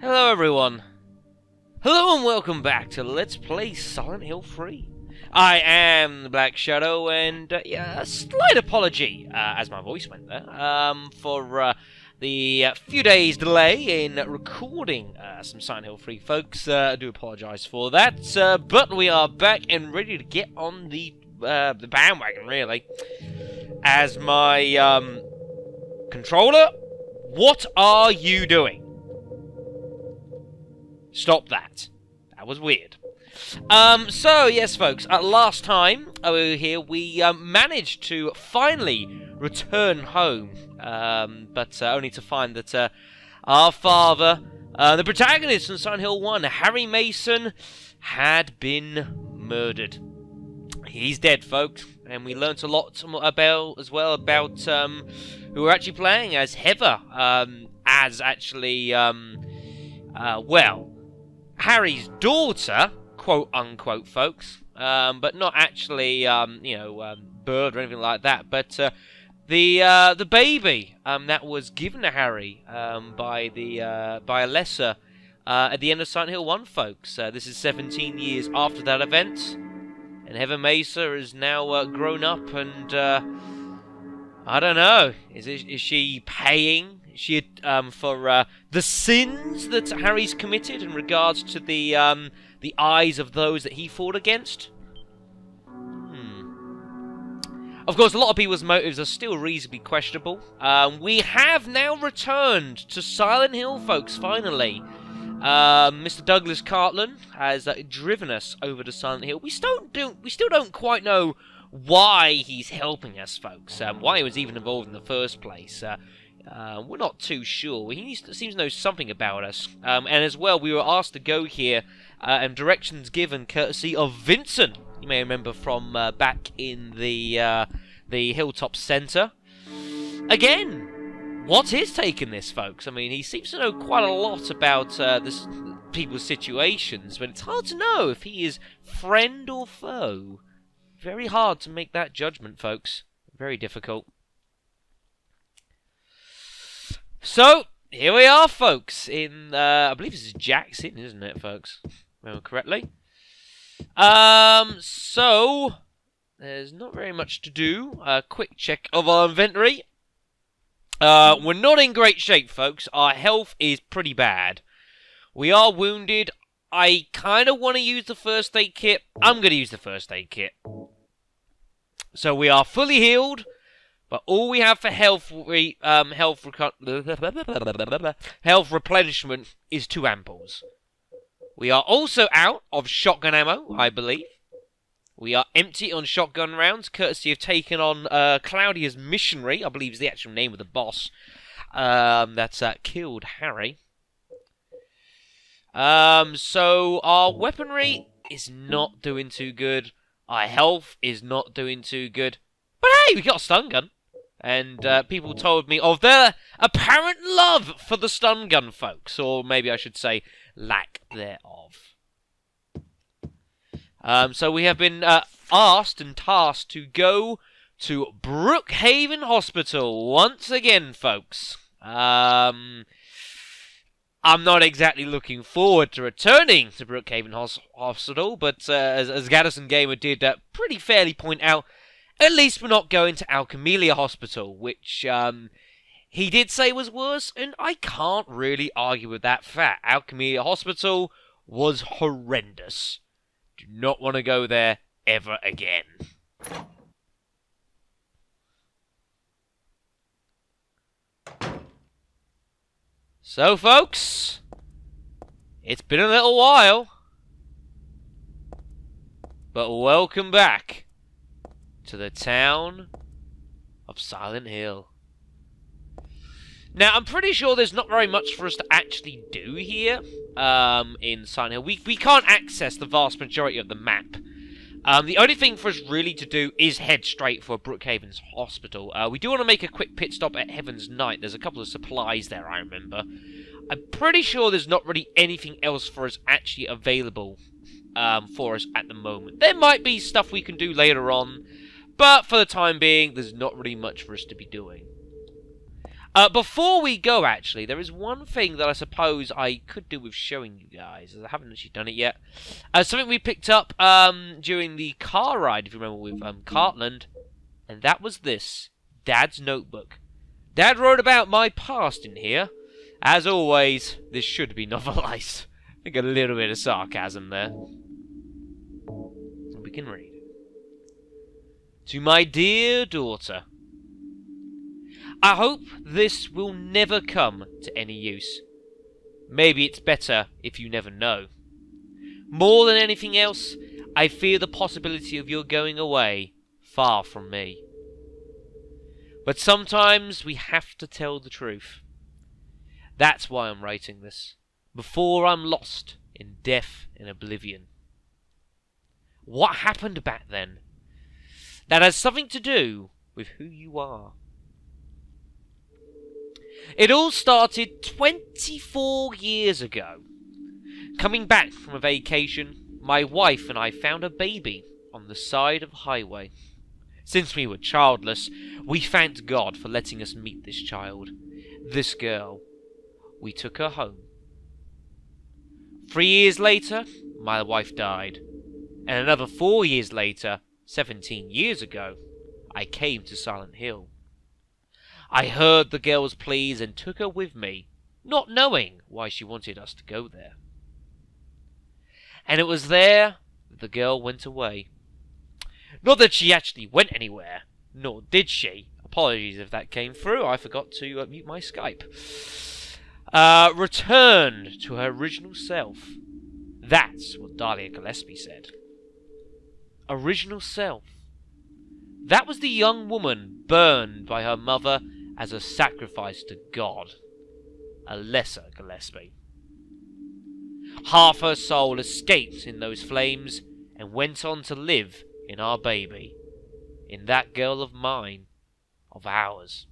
Hello everyone. Hello and welcome back to Let's Play Silent Hill 3. I am the Black Shadow, and yeah, a slight apology, as my voice went there, for the few days delay in recording some Silent Hill 3, folks. I do apologise for that, but we are back and ready to get on the bandwagon, really. As my controller, what are you doing? Stop that. That was weird. So, yes, folks, last time over here, we managed to finally return home, but only to find that our father, the protagonist from Silent Hill 1, Harry Mason, had been murdered. He's dead, folks, and we learnt a lot about, who we're actually playing as Heather, as actually, well, Harry's daughter, quote-unquote, folks, but not actually, bird or anything like that, but the baby that was given to Harry by Alessa at the end of Silent Hill 1, folks. This is 17 years after that event, and Heather Mesa is now grown up, and I don't know, is she paying? For the sins that Harry's committed in regards to the eyes of those that he fought against? Of course, a lot of people's motives are still reasonably questionable. We have now returned to Silent Hill, folks, finally. Mr. Douglas Cartland has driven us over to Silent Hill. We still don't quite know why he's helping us, folks. Why he was even involved in the first place. We're not too sure. He seems to know something about us. And as well, we were asked to go here, and directions given courtesy of Vincent. You may remember from back in the Hilltop Centre. Again, what is taking this, folks? I mean, he seems to know quite a lot about people's situations, but it's hard to know if he is friend or foe. Very hard to make that judgment, folks. Very difficult. So, here we are, folks, in, I believe this is Jackson, isn't it, folks? If I remember correctly. So, there's not very much to do. A quick check of our inventory. We're not in great shape, folks. Our health is pretty bad. We are wounded. I kind of want to use the first aid kit. I'm going to use the first aid kit. So, we are fully healed. But all we have for health replenishment is 2 ampoules. We are also out of shotgun ammo, I believe. We are empty on shotgun rounds, courtesy of taking on Claudia's Missionary, I believe is the actual name of the boss, that's killed Harry. So our weaponry is not doing too good. Our health is not doing too good. But hey, we got a stun gun. And people told me of their apparent love for the stun gun, folks. Or maybe I should say, lack thereof. So we have been asked and tasked to go to Brookhaven Hospital once again, folks. I'm not exactly looking forward to returning to Brookhaven Hospital, but as Gaddison Gamer did pretty fairly point out, at least we're not going to Alchemelia Hospital, which he did say was worse, and I can't really argue with that fact. Alchemelia Hospital was horrendous. Do not want to go there ever again. So, folks, it's been a little while, but welcome back to the town of Silent Hill. Now, I'm pretty sure there's not very much for us to actually do here in Silent Hill. We can't access the vast majority of the map. The only thing for us really to do is head straight for Brookhaven's Hospital. We do want to make a quick pit stop at Heaven's Night. There's a couple of supplies there, I remember. I'm pretty sure there's not really anything else for us actually available for us at the moment. There might be stuff we can do later on, but for the time being, there's not really much for us to be doing. Before we go, actually, there is one thing that I suppose I could do with showing you guys, as I haven't actually done it yet. Something we picked up during the car ride, if you remember, with Cartland, and that was this, Dad's notebook. Dad wrote about my past in here. As always, this should be novelised. I think a little bit of sarcasm there. We can read. To my dear daughter, I hope this will never come to any use. Maybe it's better if you never know. More than anything else, I fear the possibility of your going away far from me. But sometimes we have to tell the truth. That's why I'm writing this, before I'm lost in death and oblivion. What happened back then? That has something to do with who you are. It all started 24 years ago. Coming back from a vacation, my wife and I found a baby on the side of a highway. Since we were childless, we thanked God for letting us meet this child, this girl. We took her home. 3 years later, my wife died. And another 4 years later, 17 years ago, I came to Silent Hill. I heard the girl's pleas and took her with me, not knowing why she wanted us to go there. And it was there that the girl went away. Not that she actually went anywhere, nor did she. Apologies if that came through, I forgot to mute my Skype. Returned to her original self. That's what Dahlia Gillespie said. Original self. That was the young woman burned by her mother as a sacrifice to God. A lesser Gillespie. Half her soul escaped in those flames and went on to live in our baby, in that girl of mine, of ours.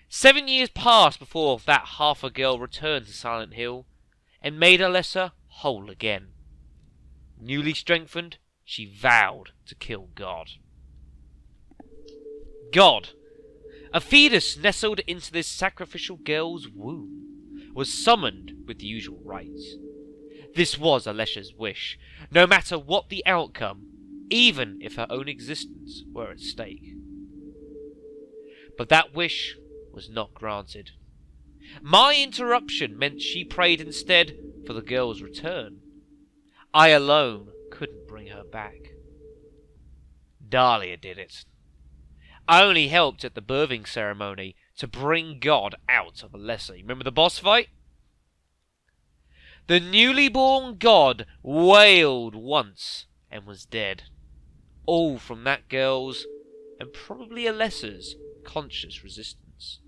7 years passed before that half a girl returned to Silent Hill and made a lesser whole again. Newly strengthened, she vowed to kill God. God, a fetus nestled into this sacrificial girl's womb, was summoned with the usual rites. This was Alesha's wish, no matter what the outcome, even if her own existence were at stake. But that wish was not granted. My interruption meant she prayed instead for the girl's return. I alone couldn't bring her back. Dahlia did it. I only helped at the birthing ceremony to bring God out of Alesha. Remember the boss fight? The newly born God wailed once and was dead. All from that girl's, and probably Alesha's, conscious resistance.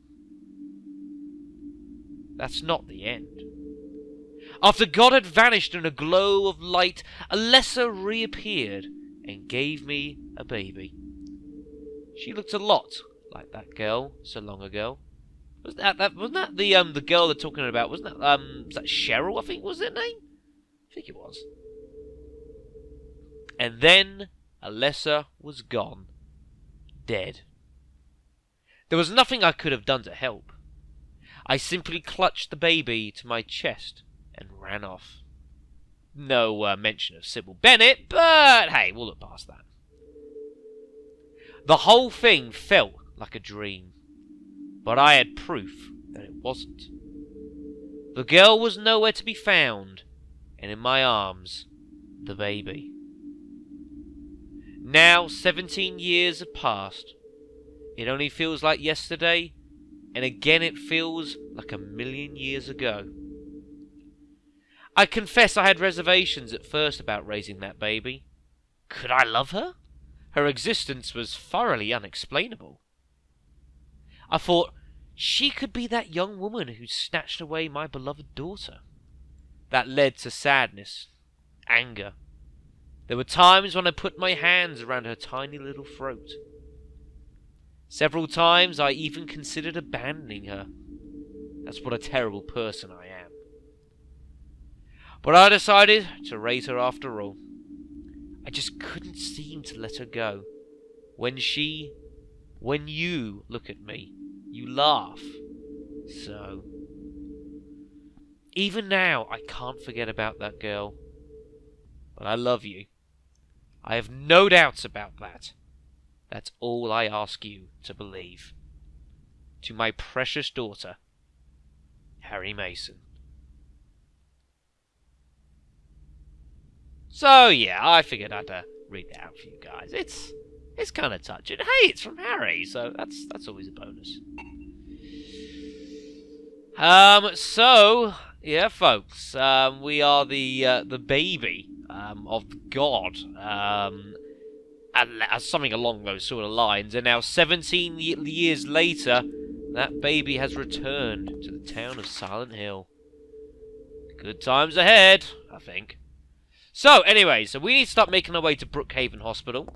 That's not the end. After God had vanished in a glow of light, Alesha reappeared and gave me a baby. She looked a lot like that girl so long ago. Wasn't that the girl they're talking about? Wasn't that was that Cheryl? I think was her name. I think it was. And then Alesha was gone, dead. There was nothing I could have done to help. I simply clutched the baby to my chest and ran off. No mention of Sybil Bennett, but hey, we'll look past that. The whole thing felt like a dream, but I had proof that it wasn't. The girl was nowhere to be found, and in my arms, the baby. Now 17 years have passed. It only feels like yesterday, and again it feels like a million years ago. I confess I had reservations at first about raising that baby. Could I love her? Her existence was thoroughly unexplainable. I thought, she could be that young woman who snatched away my beloved daughter. That led to sadness, anger. There were times when I put my hands around her tiny little throat. Several times I even considered abandoning her. That's what a terrible person I am. But I decided to raise her after all. I just couldn't seem to let her go. When you look at me, You laugh. So, even now, I can't forget about that girl. But I love you. I have no doubts about that. That's all I ask you to believe. To my precious daughter, Harry Mason. So, yeah, I figured I'd read that out for you guys. It's kind of touching. Hey, it's from Harry, so that's always a bonus. So, yeah, folks, we are the baby of God, and something along those sort of lines. And now, 17 years later, that baby has returned to the town of Silent Hill. Good times ahead, I think. So, anyway, so we need to start making our way to Brookhaven Hospital.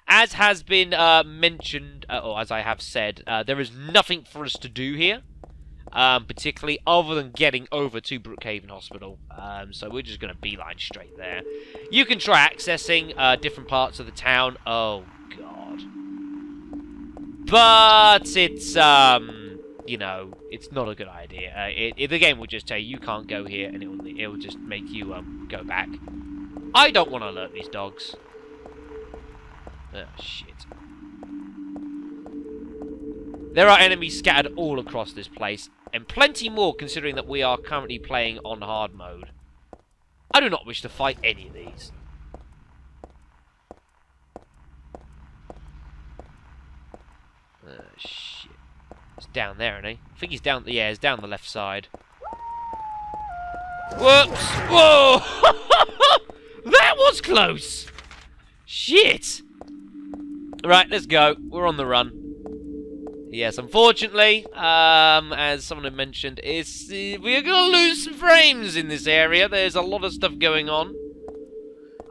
As has been mentioned, or as I have said, there is nothing for us to do here. Particularly other than getting over to Brookhaven Hospital. So we're just going to beeline straight there. You can try accessing different parts of the town. Oh, God. But it's, you know, it's not a good idea. The game will just tell you can't go here, and it will just make you go back. I don't want to alert these dogs. Oh, shit. There are enemies scattered all across this place, and plenty more considering that we are currently playing on hard mode. I do not wish to fight any of these. Shit. It's down there, isn't he? I think he's down, yeah, he's down the left side. Whoops! Whoa! That was close! Shit! Right, let's go. We're on the run. Yes, unfortunately, as someone had mentioned, we're going to lose some frames in this area. There's a lot of stuff going on.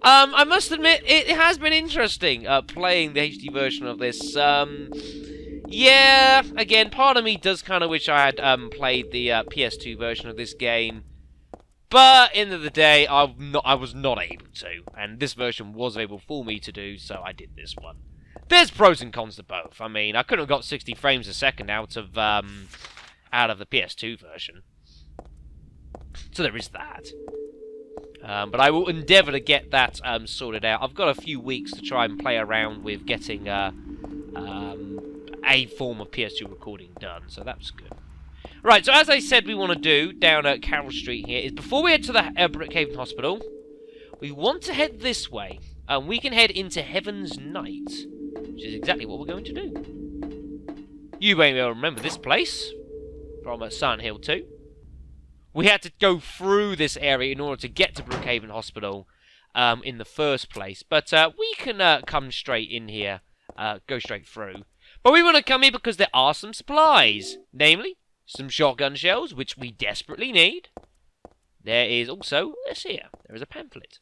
I must admit, it has been interesting playing the HD version of this. Yeah, again, part of me does kind of wish I had played the PS2 version of this game. But, end of the day, I was not able to. And this version was able for me to do, so I did this one. There's pros and cons to both. I mean, I couldn't have got 60 frames a second out of the PS2 version. So there is that. But I will endeavour to get that sorted out. I've got a few weeks to try and play around with getting a form of PS2 recording done. So that's good. Right, so as I said we want to do down at Carroll Street here is before we head to the Brookhaven Hospital, we want to head this way. We can head into Heaven's Night, which is exactly what we're going to do. You may well remember this place from Silent Hill 2. We had to go through this area in order to get to Brookhaven Hospital in the first place. But we can come straight in here, go straight through. But we want to come here because there are some supplies. Namely, some shotgun shells, which we desperately need. There is also this here. There is a pamphlet.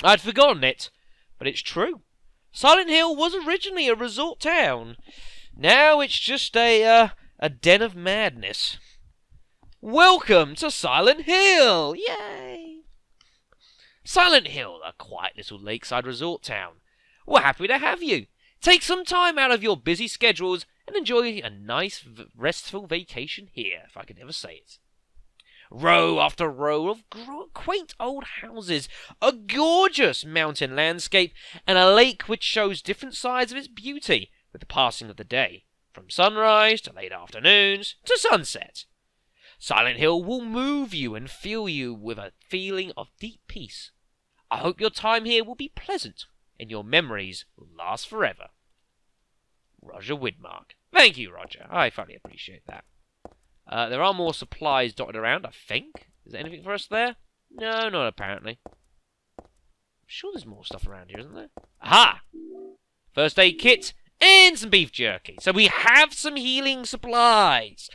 I'd forgotten it, but it's true. Silent Hill was originally a resort town. Now it's just a den of madness. Welcome to Silent Hill! Yay! Silent Hill, a quiet little lakeside resort town. We're happy to have you. Take some time out of your busy schedules and enjoy a nice, restful vacation here, if I could ever say it. Row after row of quaint old houses, a gorgeous mountain landscape, and a lake which shows different sides of its beauty with the passing of the day, from sunrise to late afternoons to sunset. Silent Hill will move you and fill you with a feeling of deep peace. I hope your time here will be pleasant and your memories will last forever. Roger Widmark. Thank you, Roger. I thoroughly appreciate that. There are more supplies dotted around, I think. Is there anything for us there? No, not apparently. I'm sure there's more stuff around here, isn't there? Aha! First aid kit and some beef jerky. So we have some healing supplies.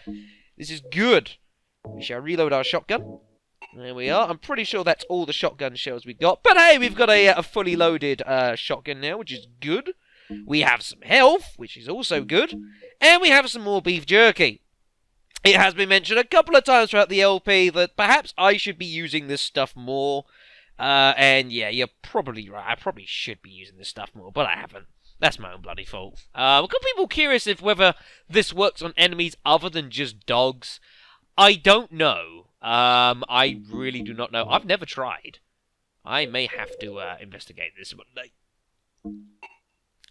This is good. We shall reload our shotgun. There we are. I'm pretty sure that's all the shotgun shells we got. But hey, we've got a fully loaded shotgun now, which is good. We have some health, which is also good. And we have some more beef jerky. It has been mentioned a couple of times throughout the LP that perhaps I should be using this stuff more. And yeah, you're probably right. I probably should be using this stuff more, but I haven't. That's my own bloody fault. A couple people curious if whether this works on enemies other than just dogs. I don't know. I really do not know. I've never tried. I may have to investigate this one day.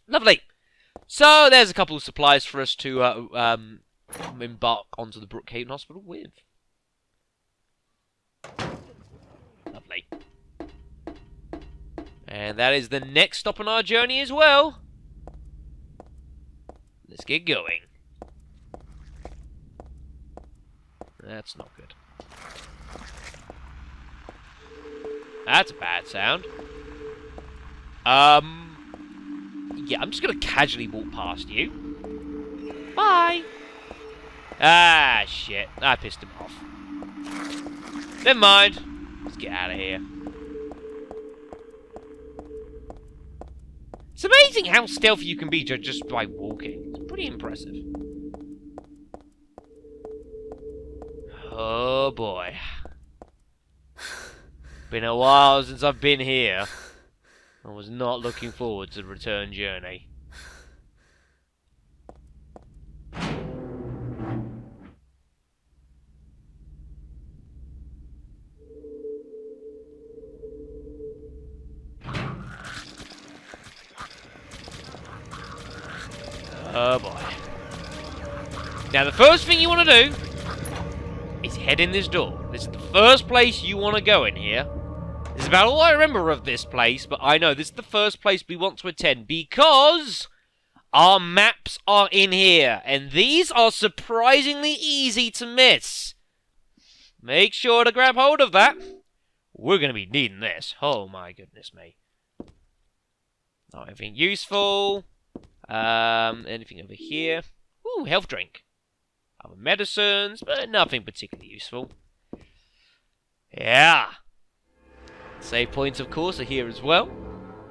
Lovely. So there's a couple of supplies for us to embark onto the Brookhaven Hospital with. Lovely. And that is the next stop on our journey as well. Let's get going. That's not good. That's a bad sound. Yeah, I'm just gonna casually walk past you. Bye! Ah, shit. I pissed him off. Never mind. Let's get out of here. It's amazing how stealthy you can be just by walking. It's pretty impressive. Oh boy. Been a while since I've been here. I was not looking forward to the return journey. Oh boy. Now the first thing you want to do is head in this door. This is the first place you want to go in here. This is about all I remember of this place, but I know this is the first place we want to attend because our maps are in here, and these are surprisingly easy to miss. Make sure to grab hold of that. We're going to be needing this. Oh my goodness me. Not anything useful. Anything over here? Ooh, health drink. Other medicines, but nothing particularly useful. Yeah. Save points, of course, are here as well.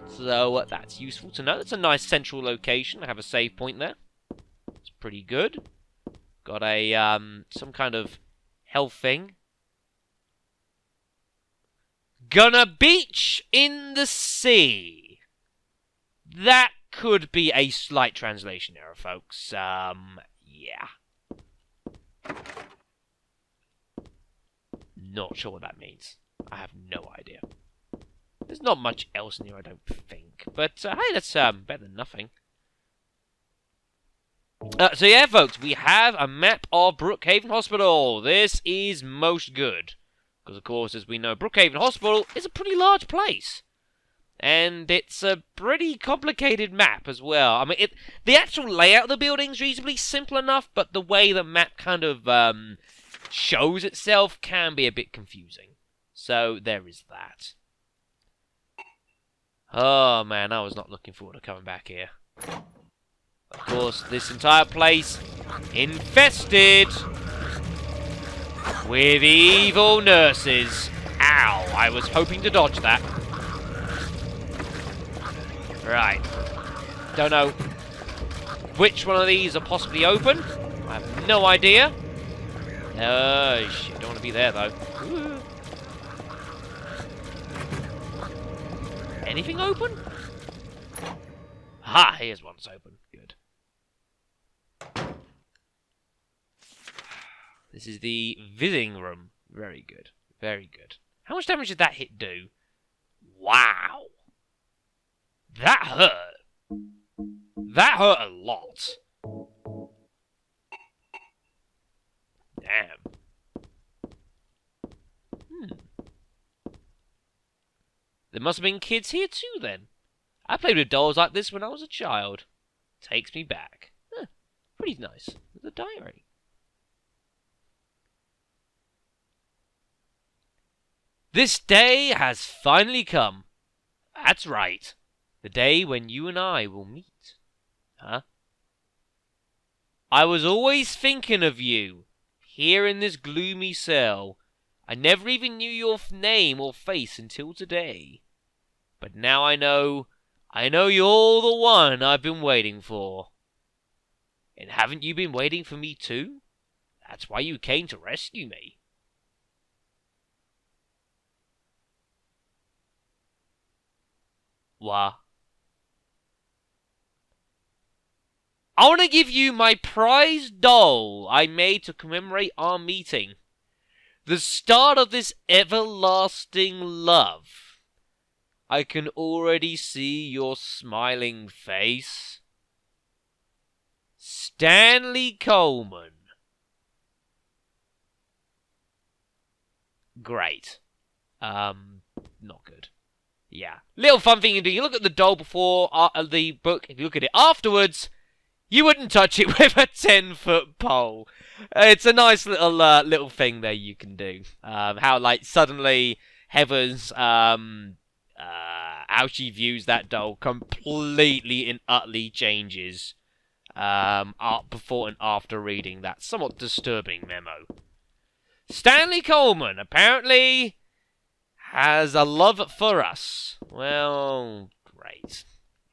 So that's useful to know. It's a nice central location. I have a save point there. It's pretty good. Got a some kind of health thing. Gonna beach in the sea. That could be a slight translation error, folks. Yeah. Not sure what that means. I have no idea. There's not much else in here, I don't think. But, hey, that's better than nothing. So, yeah, folks, we have a map of Brookhaven Hospital. This is most good. Because, of course, as we know, Brookhaven Hospital is a pretty large place. And it's a pretty complicated map as well. I mean, the actual layout of the building is reasonably simple enough, but the way the map kind of shows itself can be a bit confusing. So, there is that. Oh, man, I was not looking forward to coming back here. Of course, this entire place infested with evil nurses. Ow, I was hoping to dodge that. Right. Don't know which one of these are possibly open. I have no idea. Oh, shit, don't want to be there, though. Ooh. Anything open? Ha! Here's one that's open. Good. This is the visiting room. Very good. Very good. How much damage did that hit do? Wow! That hurt. That hurt a lot. Damn. There must have been kids here too, then. I played with dolls like this when I was a child. Takes me back. Huh, pretty nice. The diary. This day has finally come. That's right. The day when you and I will meet. Huh? I was always thinking of you, here in this gloomy cell. I never even knew your name or face until today. But now I know you're the one I've been waiting for. And haven't you been waiting for me too? That's why you came to rescue me. What? I want to give you my prize doll I made to commemorate our meeting. The start of this everlasting love. I can already see your smiling face. Stanley Coleman. Great. Not good. Yeah. Little fun thing you do. You look at the doll before the book. If you look at it afterwards, you wouldn't touch it with a 10-foot pole. It's a nice little thing there you can do. How like suddenly Heather's how she views that doll completely and utterly changes before and after reading that somewhat disturbing memo. Stanley Coleman apparently has a love for us. Well, great.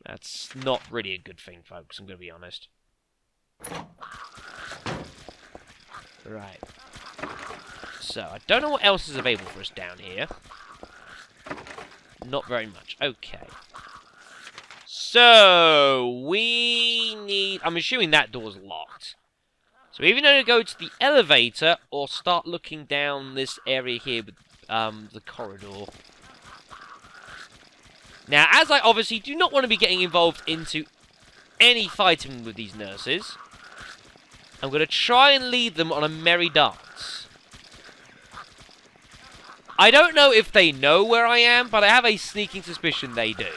That's not really a good thing, folks, I'm going to be honest. Right. So, I don't know what else is available for us down here. Not very much. Okay. So, we need... I'm assuming that door's locked. So, we either need to go to the elevator or start looking down this area here with the corridor. Now, as I obviously do not want to be getting involved into any fighting with these nurses, I'm going to try and lead them on a merry dance. I don't know if they know where I am, but I have a sneaking suspicion they do.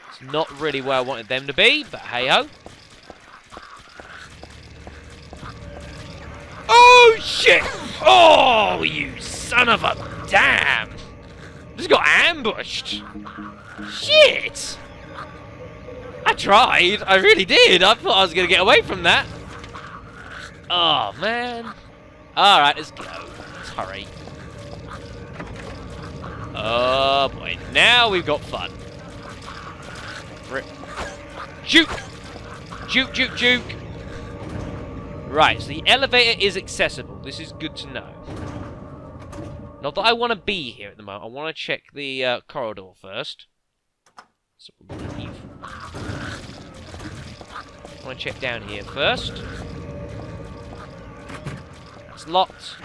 It's not really where I wanted them to be, but hey-ho. Oh, shit! Oh, you son of a damn! Just got ambushed! Shit! I tried, I really did. I thought I was going to get away from that. Oh, man. Alright, let's go. Let's hurry. Oh, boy. Now we've got fun. Shoot! Juke, juke, juke! Right, so the elevator is accessible. This is good to know. Not that I want to be here at the moment. I want to check the corridor first. So we'll leave. I want to check down here first. That's locked.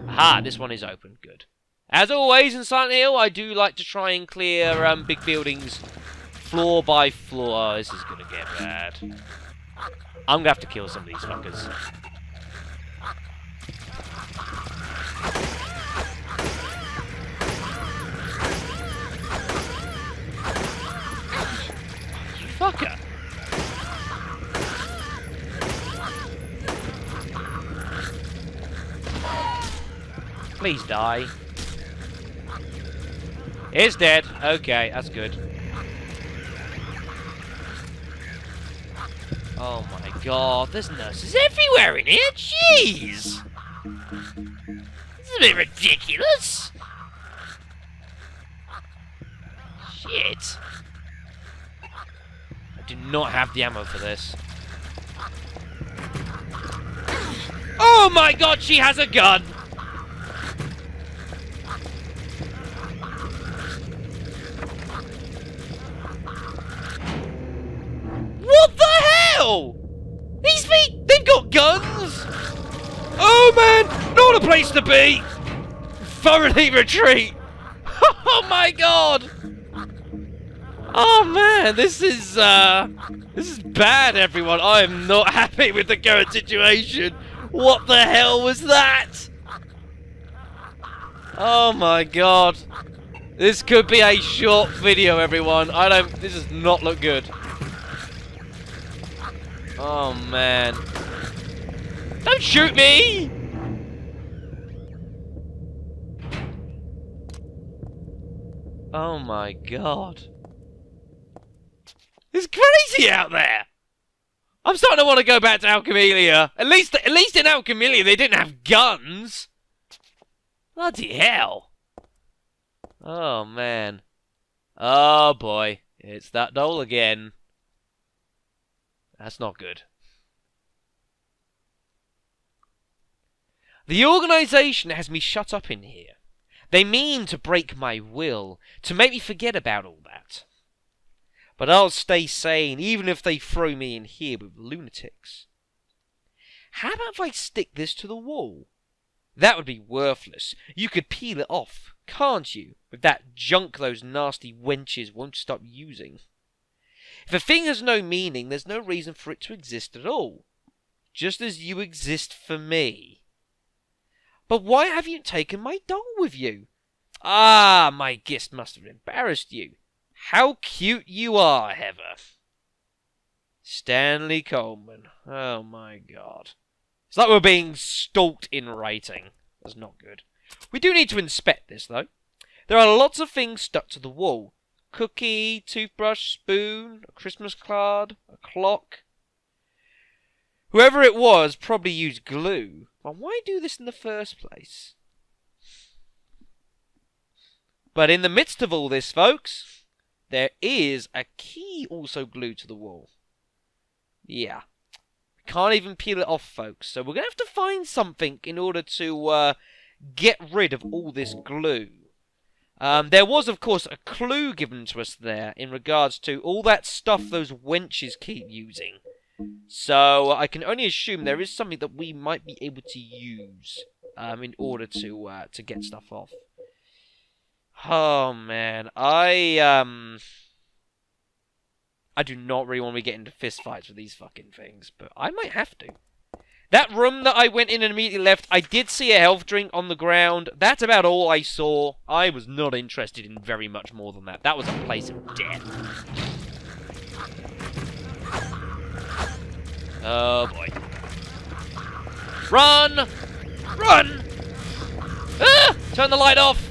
Aha, this one is open. Good. As always in Silent Hill, I do like to try and clear big buildings floor by floor. Oh, this is going to get bad. I'm going to have to kill some of these fuckers. You fucker. Please die. It's dead. Okay, that's good. Oh my god, there's nurses everywhere in here! Jeez! This is a bit ridiculous! Shit! I do not have the ammo for this. Oh my god, she has a gun! What the hell? These feet, they've got guns! Oh man, not a place to be! Thoroughly retreat! Oh my god! Oh man, this is bad, everyone. I am not happy with the current situation. What the hell was that? Oh my god. This could be a short video, everyone. This does not look good. Oh man. Don't shoot me! Oh my god. It's crazy out there! I'm starting to want to go back to Alchemelia. At least in Alchemelia they didn't have guns. Bloody hell. Oh man. Oh boy. It's that doll again. That's not good. The organisation has me shut up in here. They mean to break my will, to make me forget about all that. But I'll stay sane, even if they throw me in here with lunatics. How about if I stick this to the wall? That would be worthless. You could peel it off, can't you? With that junk those nasty wenches won't stop using. If a thing has no meaning, there's no reason for it to exist at all. Just as you exist for me. But why have you taken my doll with you? Ah, my gift must have embarrassed you. How cute you are, Heather. Stanley Coleman. Oh my god. It's like we're being stalked in writing. That's not good. We do need to inspect this, though. There are lots of things stuck to the wall. Cookie, toothbrush, spoon, a Christmas card, a clock. Whoever it was probably used glue. Well, why do this in the first place? But in the midst of all this, folks, there is a key also glued to the wall. Yeah. We can't even peel it off, folks. So we're going to have to find something in order to get rid of all this glue. There was, of course, a clue given to us there in regards to all that stuff those wenches keep using. So I can only assume there is something that we might be able to use in order to get stuff off. Oh man, I do not really want to be getting into fist fights with these fucking things, but I might have to. That room that I went in and immediately left, I did see a health drink on the ground. That's about all I saw. I was not interested in very much more than that. That was a place of death. Oh boy. Run! Run! Ah! Turn the light off!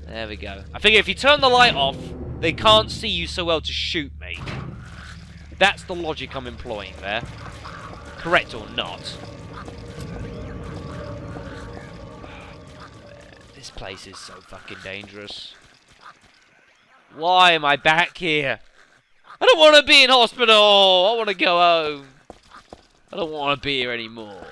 There we go. I figure if you turn the light off, they can't see you so well to shoot me. That's the logic I'm employing there. Correct or not. This place is so fucking dangerous. Why am I back here? I don't want to be in hospital! I want to go home. I don't want to be here anymore.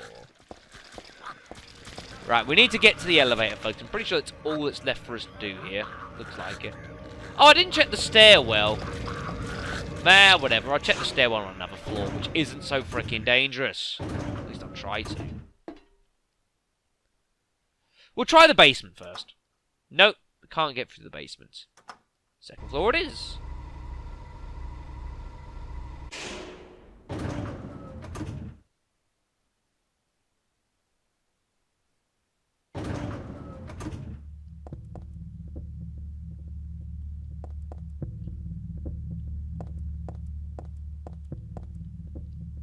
Right, we need to get to the elevator, folks. I'm pretty sure that's all that's left for us to do here. Looks like it. Oh, I didn't check the stairwell. Nah, whatever. I'll check the stairwell on another floor, which isn't so freaking dangerous. At least I'll try to. We'll try the basement first. Nope, we can't get through the basement. Second floor it is.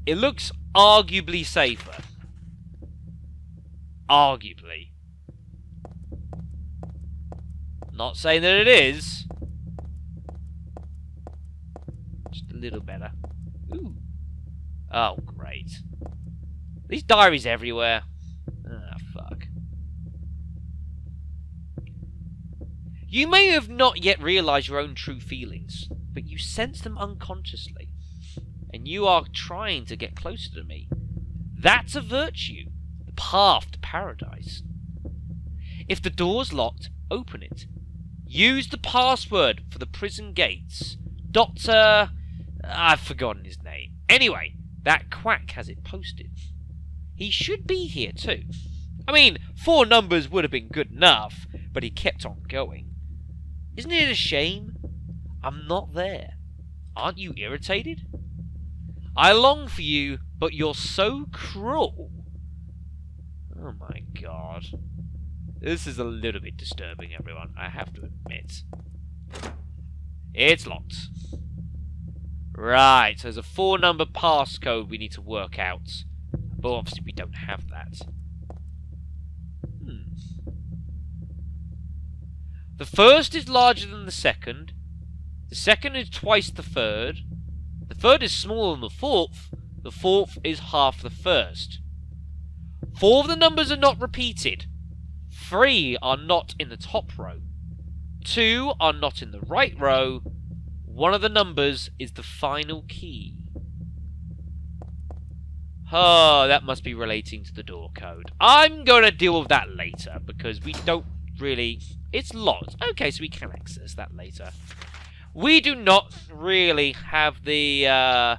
It looks arguably safer. Arguably. Not saying that it is. Just a little better. Ooh. Oh, great. These diaries everywhere. Ah, fuck. You may have not yet realized your own true feelings, but you sense them unconsciously. And you are trying to get closer to me. That's a virtue. The path to paradise. If the door's locked, open it. Use the password for the prison gates. Dr. I've forgotten his name. Anyway, that quack has it posted. He should be here too. I mean, 4 numbers would have been good enough, but he kept on going. Isn't it a shame? I'm not there. Aren't you irritated? I long for you, but you're so cruel. Oh my god. This is a little bit disturbing, everyone, I have to admit. It's locked. Right, so there's a 4-number passcode we need to work out. But obviously we don't have that. The first is larger than the second. The second is twice the third. The third is smaller than the fourth. The fourth is half the first. 4 of the numbers are not repeated. 3 are not in the top row. 2 are not in the right row. 1 of the numbers is the final key. Oh, that must be relating to the door code. I'm going to deal with that later, because we don't really... It's locked. Okay, so we can access that later. We do not really have the...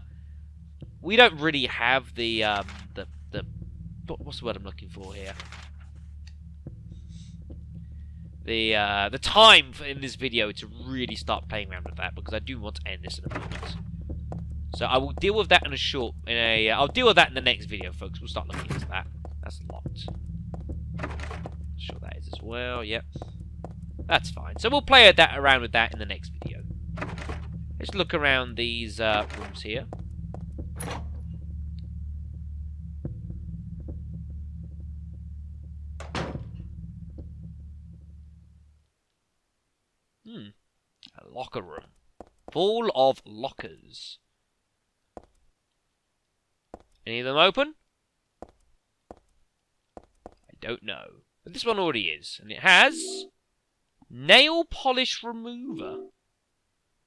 We don't really have the what's the word I'm looking for here? The time in this video to really start playing around with that, because I do want to end this in a moment. So I will deal with that I'll deal with that in the next video, folks. We'll start looking into that. That's locked. Sure that is as well. Yep. That's fine. So we'll play around with that in the next video. Let's look around these rooms here. A locker room. Full of lockers. Any of them open? I don't know. But this one already is. And it has... nail polish remover.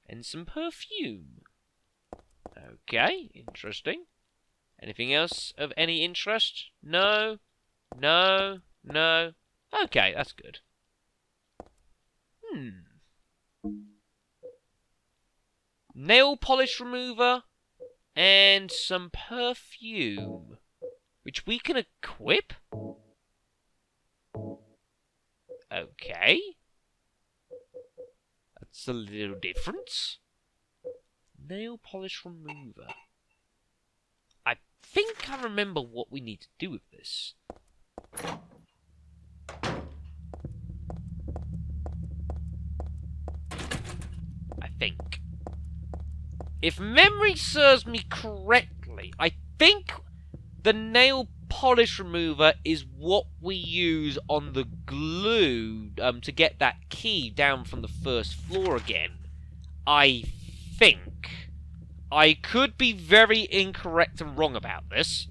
And some perfume. Okay, interesting. Anything else of any interest? No. No. No. Okay, that's good. Nail polish remover and some perfume, which we can equip. Okay, that's a little different. Nail polish remover. I think I remember what we need to do with this. I think. If memory serves me correctly, I think the nail polish remover is what we use on the glue to get that key down from the first floor again. I think. I could be very incorrect and wrong about this.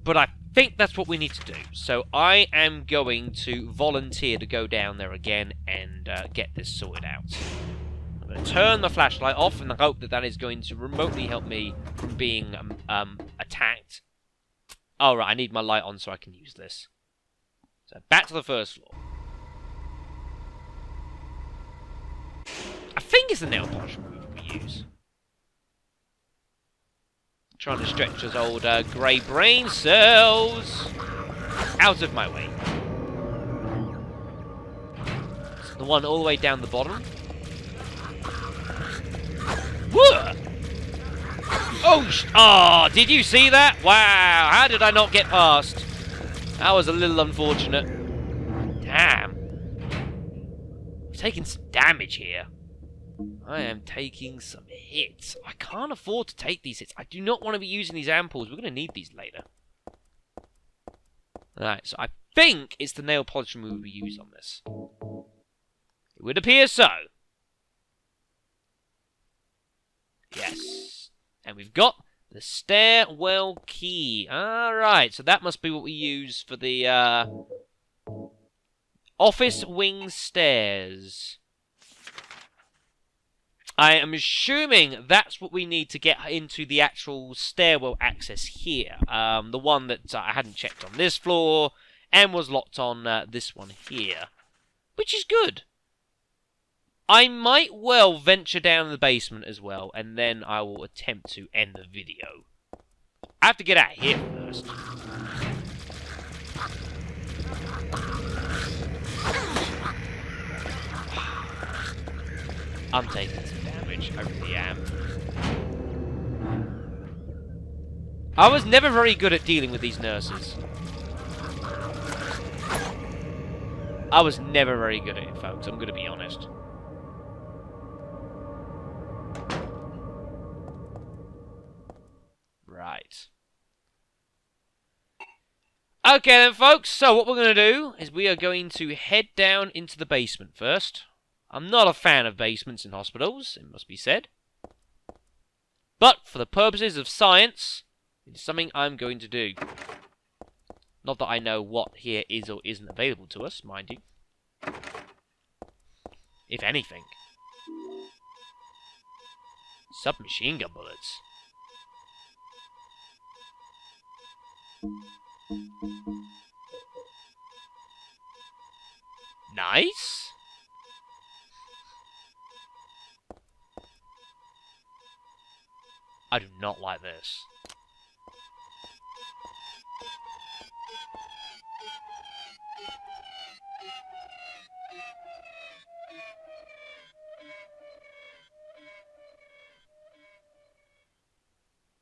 But I think that's what we need to do. So I am going to volunteer to go down there again and get this sorted out. I'm going to turn the flashlight off in the hope that that is going to remotely help me from being attacked. Oh, right, I need my light on so I can use this. So back to the first floor. I think it's the nail polish remover we use. Trying to stretch those old grey brain cells out of my way. It's the one all the way down the bottom. Whoa! Oh, did you see that? Wow, how did I not get past? That was a little unfortunate. Damn. I'm taking some damage here. I am taking some hits. I can't afford to take these hits. I do not want to be using these ampoules. We're going to need these later. Alright, so I think it's the nail polish remover we use on this. It would appear so. Yes. And we've got the stairwell key. Alright, so that must be what we use for the office wing stairs. I am assuming that's what we need to get into the actual stairwell access here. The one that I hadn't checked on this floor and was locked on this one here. Which is good. I might well venture down in the basement as well, and then I will attempt to end the video. I have to get out of here first. I'm taking some damage, I really am. I was never very good at dealing with these nurses. I was never very good at it, folks, I'm gonna be honest. Right. Okay then, folks, so what we're going to do is we are going to head down into the basement first. I'm not a fan of basements in hospitals, it must be said. But for the purposes of science, it's something I'm going to do. Not that I know what here is or isn't available to us, mind you. If anything. Submachine gun bullets. Nice. I do not like this.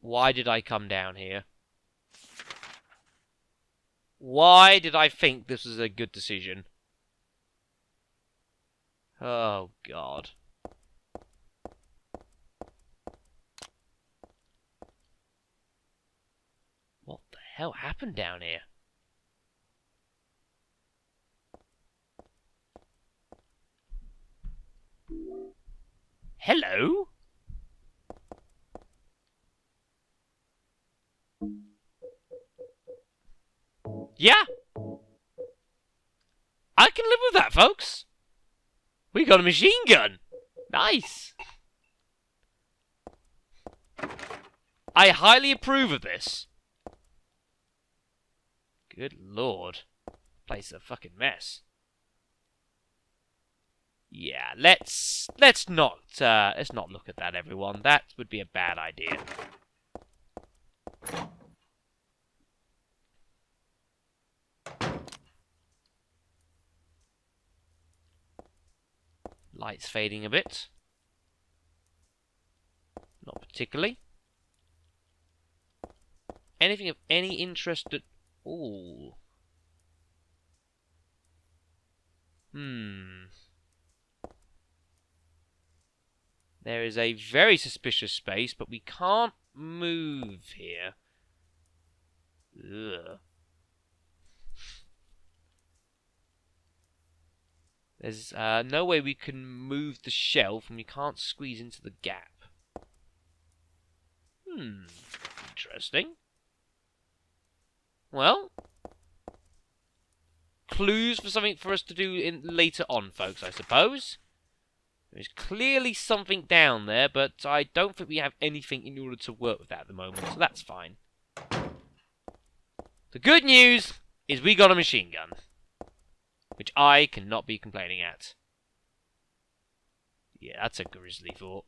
Why did I come down here? Why did I think this was a good decision? Oh, God. What the hell happened down here? Hello? Yeah. I can live with that, folks. We got a machine gun. Nice. I highly approve of this. Good lord. Place is a fucking mess. Yeah, let's not look at that, everyone. That would be a bad idea. Light's fading a bit. Not particularly. Anything of any interest at all? There is a very suspicious space, but we can't move here. Ugh. There's no way we can move the shelf, and we can't squeeze into the gap. Interesting. Well, clues for something for us to do later on, folks, I suppose. There's clearly something down there, but I don't think we have anything in order to work with that at the moment, so that's fine. The good news is we got a machine gun, which I cannot be complaining at. Yeah, that's a grisly thought.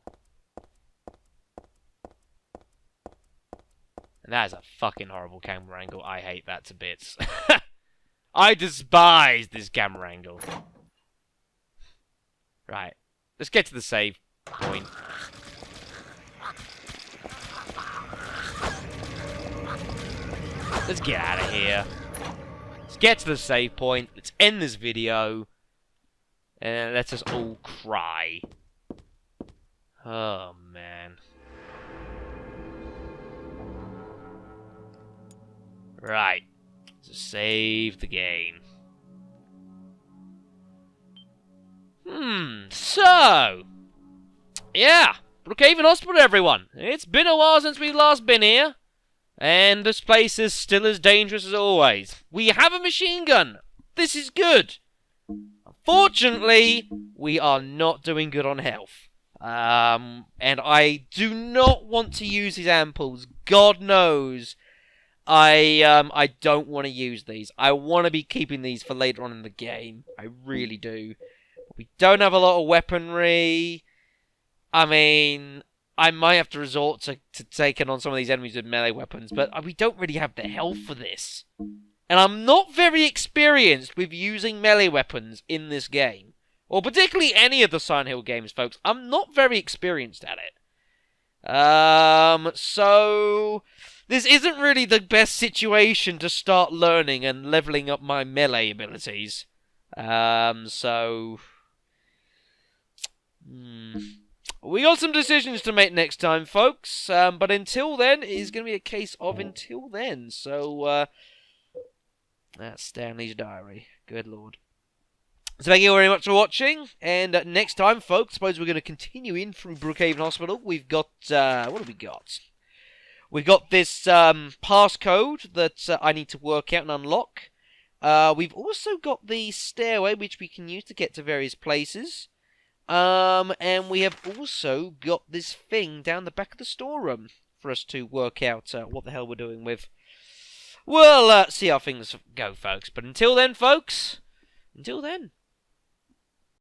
And that is a fucking horrible camera angle. I hate that to bits. I despise this camera angle. Right. Let's get to the save point. Let's get out of here. Let's get to the save point. Let's end this video. And let us all cry. Oh, man. Right. Let's save the game. So, yeah, Brookhaven Hospital, everyone. It's been a while since we've last been here, and this place is still as dangerous as always. We have a machine gun. This is good. Unfortunately, we are not doing good on health. And I do not want to use these ampoules. God knows, I don't want to use these. I want to be keeping these for later on in the game. I really do. We don't have a lot of weaponry. I mean, I might have to resort to taking on some of these enemies with melee weapons, but we don't really have the health for this. And I'm not very experienced with using melee weapons in this game. Or particularly any of the Silent Hill games, folks. I'm not very experienced at it. So this isn't really the best situation to start learning and leveling up my melee abilities. We got some decisions to make next time, folks. But until then, it is going to be a case of until then. So, that's Stanley's diary. Good lord. So thank you very much for watching. And next time, folks, I suppose we're going to continue in through Brookhaven Hospital. We've got, what have we got? We've got this passcode that I need to work out and unlock. We've also got the stairway, which we can use to get to various places. And we have also got this thing down the back of the storeroom for us to work out what the hell we're doing with. We'll see how things go, folks. But until then, folks, until then,